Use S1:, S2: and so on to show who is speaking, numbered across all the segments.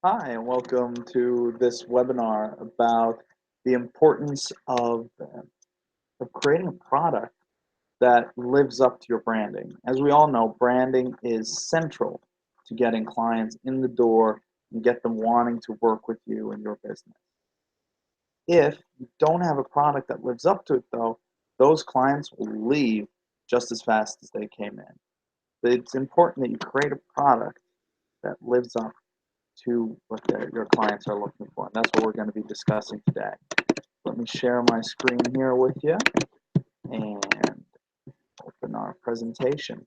S1: Hi, and welcome to this webinar about the importance of creating a product that lives up to your branding. As we all know, branding is central to getting clients in the door and get them wanting to work with you and your business. If you don't have a product that lives up to it, though, those clients will leave just as fast as they came in. But it's important that you create a product that lives up to what your clients are looking for. And that's what we're going to be discussing today. Let me share my screen here with you and open our presentation.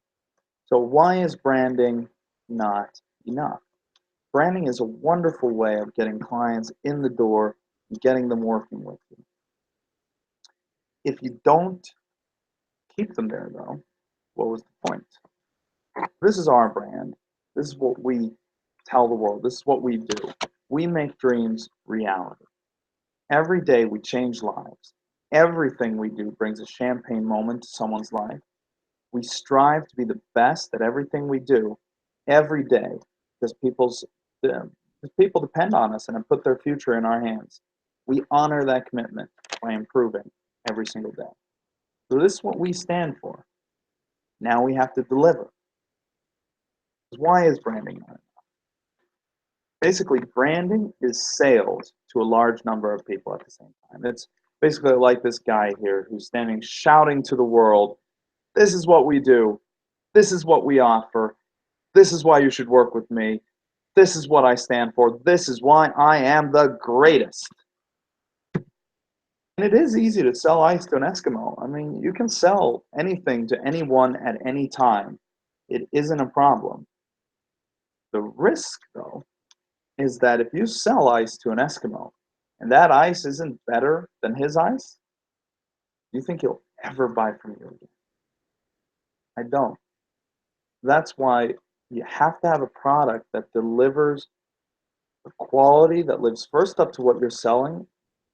S1: So why is branding not enough? Branding is a wonderful way of getting clients in the door and getting them working with you. If you don't keep them there, though, what was the point? This is our brand. This is what we tell the world. This is what we do. We make dreams reality. Every day we change lives. Everything we do brings a champagne moment to someone's life. We strive to be the best at everything we do every day because people depend on us and have put their future in our hands. We honor that commitment by improving every single day. So this is what we stand for. Now we have to deliver. Why is branding not enough? Basically, branding is sales to a large number of people at the same time. It's basically like this guy here who's standing shouting to the world, this is what we do, this is what we offer, this is why you should work with me, this is what I stand for, this is why I am the greatest. And it is easy to sell ice to an Eskimo. I mean, you can sell anything to anyone at any time. It isn't a problem. The risk, though, is that if you sell ice to an Eskimo and that ice isn't better than his ice, do you think he'll ever buy from you again? I don't. That's why you have to have a product that delivers the quality that lives first up to what you're selling.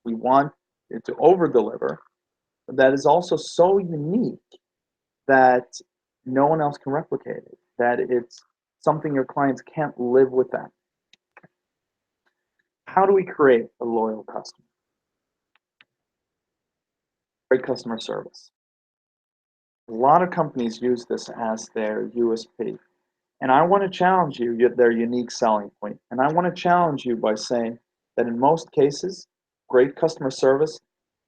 S1: We want it to over deliver, but that is also so unique that no one else can replicate it, that it's something your clients can't live without. How do we create a loyal customer? Great customer service. A lot of companies use this as their USP. And I want to challenge you, their unique selling point. And I want to challenge you by saying that in most cases, great customer service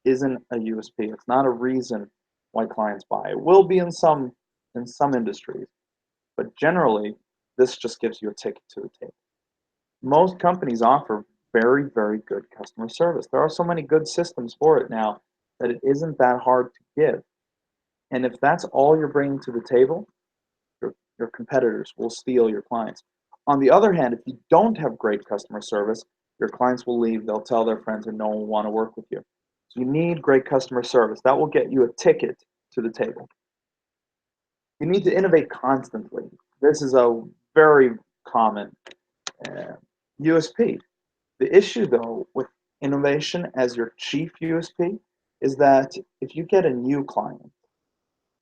S1: isn't a USP. It's not a reason why clients buy. It will be in some industries, but generally, this just gives you a ticket to the table. Most companies offer very, very good customer service. There are so many good systems for it now that it isn't that hard to give. And if that's all you're bringing to the table, your competitors will steal your clients. On the other hand, if you don't have great customer service, your clients will leave, they'll tell their friends, and no one will want to work with you. So you need great customer service. That will get you a ticket to the table. You need to innovate constantly. This is a very common uh, USP. The issue, though, with innovation as your chief USP is that if you get a new client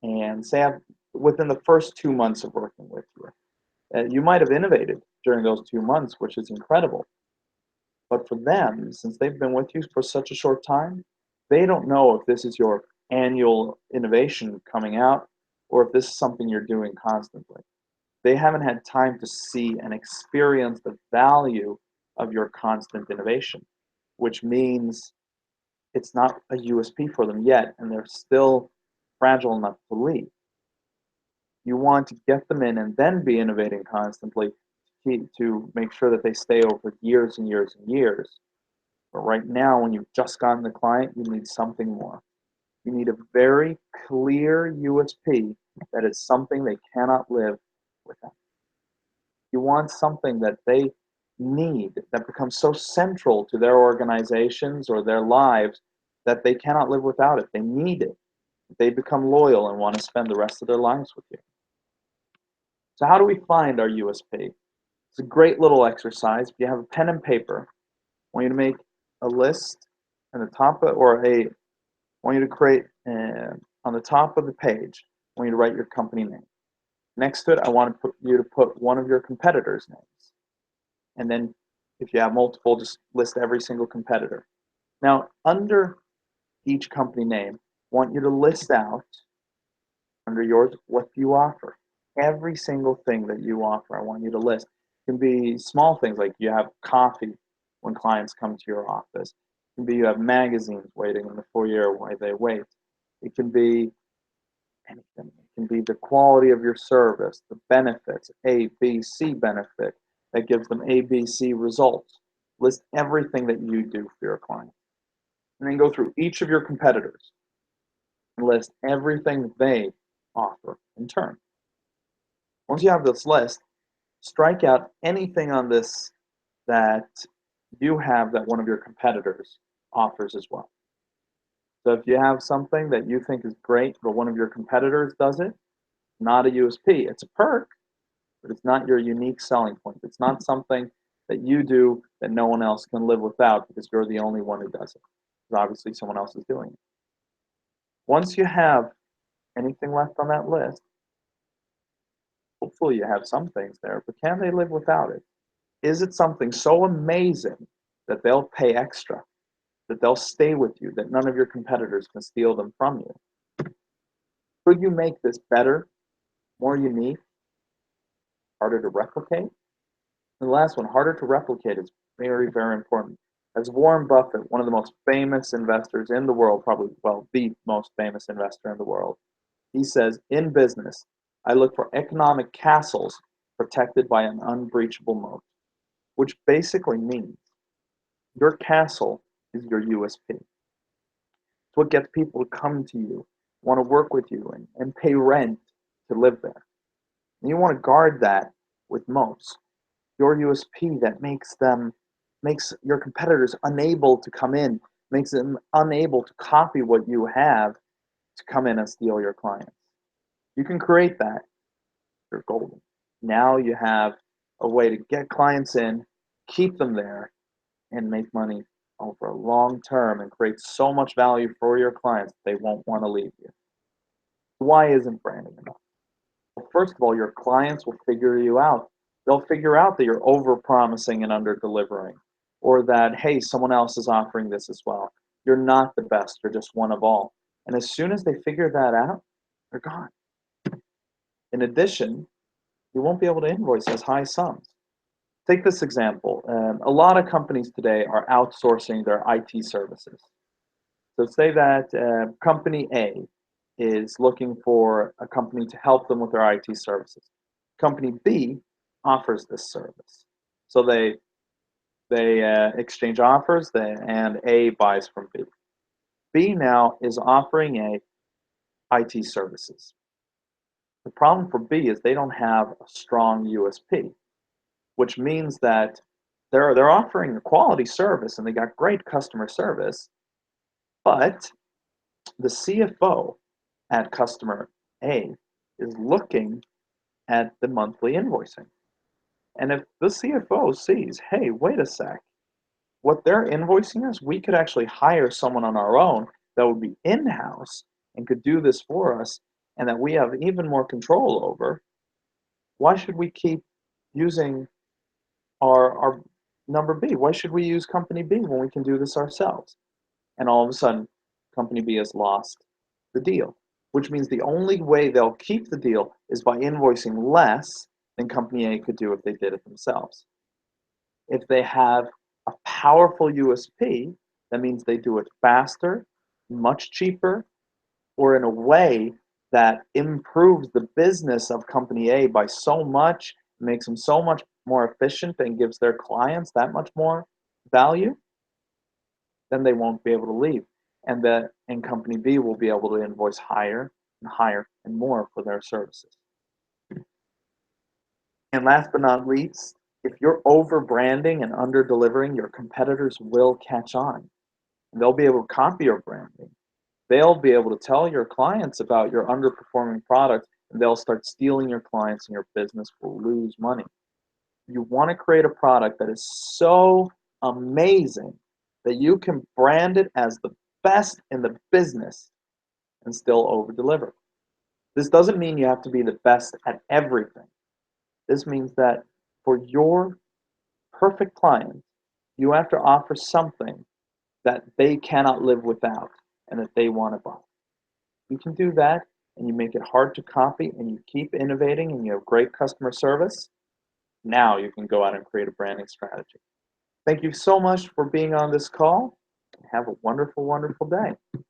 S1: and say within the first 2 months of working with you, you might have innovated during those 2 months, which is incredible. But for them, since they've been with you for such a short time, they don't know if this is your annual innovation coming out or if this is something you're doing constantly. They haven't had time to see and experience the value of your constant innovation, which means it's not a USP for them yet, and they're still fragile enough to leave. You want to get them in and then be innovating constantly to make sure that they stay over years and years and years. But right now, when you've just gotten the client, you need something more. You need a very clear USP that is something they cannot live without. You want something that they need that becomes so central to their organizations or their lives that they cannot live without it. They need it. They become loyal and want to spend the rest of their lives with you. So how do we find our USP? It's a great little exercise. If you have a pen and paper, I want you to make a list at the top of, or a, I want you to create on the top of the page, I want you to write your company name. Next to it, I want you to put one of your competitors' names. And then If you have multiple, just list every single competitor. Now, under each company name, I want you to list out under yours what you offer. Every single thing that you offer, I want you to list. It can be small things like you have coffee when clients come to your office. It can be you have magazines waiting in the foyer while they wait. It can be anything. It can be the quality of your service, the benefits, A, B, C benefit that gives them A, B, C results. List everything that you do for your client. And then go through each of your competitors and list everything they offer in turn. Once you have this list, strike out anything on this that you have that one of your competitors offers as well. So if you have something that you think is great, but one of your competitors does it, not a USP. It's a perk, but it's not your unique selling point. It's not something that you do that no one else can live without because you're the only one who does it. Because obviously someone else is doing it. Once you have anything left on that list, hopefully you have some things there, but can they live without it? Is it something so amazing that they'll pay extra, that they'll stay with you, that none of your competitors can steal them from you? Could you make this better, more unique, harder to replicate? And the last one, harder to replicate, is very, very important. As Warren Buffett, one of the most famous investors in the world, probably, well, the most famous investor in the world, he says, in business, I look for economic castles protected by an unbreachable moat, which basically means your castle is your USP. It's what gets people to come to you, want to work with you, and pay rent to live there. And you want to guard that with moats. Your USP that makes your competitors unable to come in, makes them unable to copy what you have to come in and steal your clients. You can create that, you're golden. Now you have a way to get clients in, keep them there, and make money over a long term and create so much value for your clients they won't want to leave you. Why isn't branding enough? Well, first of all, your clients will figure you out. They'll figure out that you're over promising and under delivering, or that, hey, someone else is offering this as well. You're not the best, you're just one of all. And as soon as they figure that out, they're gone. In addition, you won't be able to invoice as high sums. Take this example. A lot of companies today are outsourcing their IT services. So say that company A is looking for a company to help them with their IT services. Company B offers this service. So they exchange offers, and A buys from B. B now is offering A IT services. The problem for B is they don't have a strong USP, which means that they're offering a quality service and they got great customer service, but the CFO at customer A is looking at the monthly invoicing. And if the CFO sees, hey, wait a sec, what they're invoicing us, we could actually hire someone on our own that would be in-house and could do this for us and that we have even more control over, why should we keep using our number B? Why should we use company B when we can do this ourselves? And all of a sudden, company B has lost the deal, which means the only way they'll keep the deal is by invoicing less than company A could do if they did it themselves. If they have a powerful USP, that means they do it faster, much cheaper, or in a way that improves the business of company A by so much, makes them so much more efficient and gives their clients that much more value, then they won't be able to leave. And company B will be able to invoice higher and higher and more for their services. And last but not least, if you're over branding and under delivering, your competitors will catch on. They'll be able to copy your branding. They'll be able to tell your clients about your underperforming product, and they'll start stealing your clients, and your business will lose money. You want to create a product that is so amazing that you can brand it as the best in the business and still over deliver. This doesn't mean you have to be the best at everything. This means that for your perfect client, You have to offer something that they cannot live without and that they want to buy. You can do that and you make it hard to copy and you keep innovating and you have great customer service. Now you can go out and create a branding strategy. Thank you so much for being on this call. Have a wonderful, wonderful day.